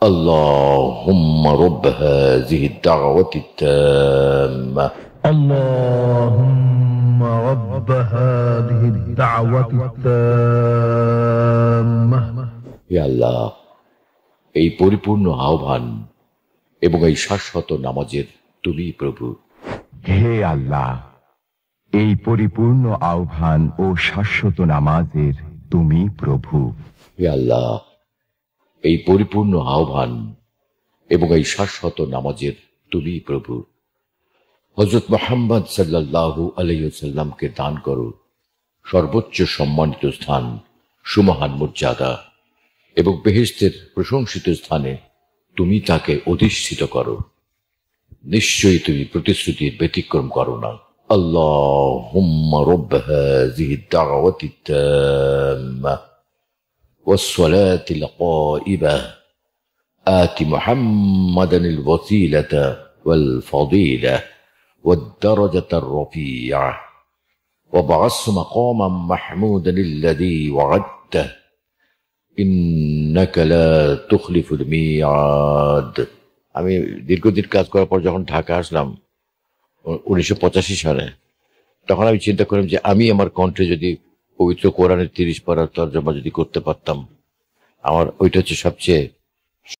اللهم رب هذه الدعوة التامة اللهم رب هذه الدعوة التامة হে আল্লাহ, এই পরিপূর্ণ আহ্বান এবং এই শাশ্বত নামাজের তুমি প্রভু। হে আল্লাহ, এই পরিপূর্ণ আহ্বান ও শাশ্বত নামাজের তুমি প্রভু। হে আল্লাহ, এই পরিপূর্ণ আহ্বান এবং এই শাশ্বত নামাজের তুমি প্রভু। হযরত মুহাম্মদ সাল্লাল্লাহু আলাইহি ওয়াসাল্লামকে দান করো সর্বোচ্চ সম্মানিত স্থান, সুমহান মর্যাদা এবং বেহেশতের প্রশংসিত স্থানে তুমি তাকে অধিষ্ঠিত করো। নিশ্চয়ই তুমি প্রতিশ্রুতির ব্যতিক্রম করো না। আল্লাহুম্মা রাব্ব হাযিহিদ দাওয়াতিত তাম্মাহ ওয়াস-সালাতিল কাইমাহ আতি মুহাম্মাদানিল ওয়াসিলাতা ওয়াল ফাদিলাহ ওয়াদ-দারাজাতার রাফিআহ وابعثه مقاما محمودا الذي وعدته إنك لا تخلف الميعاد। আমি দীর্ঘদিন কাজ করার পর যখন ঢাকা আসলাম 1985 সালে, তখন আমি চিন্তা করলাম যে আমি আমার কণ্ঠে যদি পবিত্র কোরআনের 30 পারার তর্জমা যদি করতে পারতাম, আমার ওইটা হচ্ছে সবচেয়ে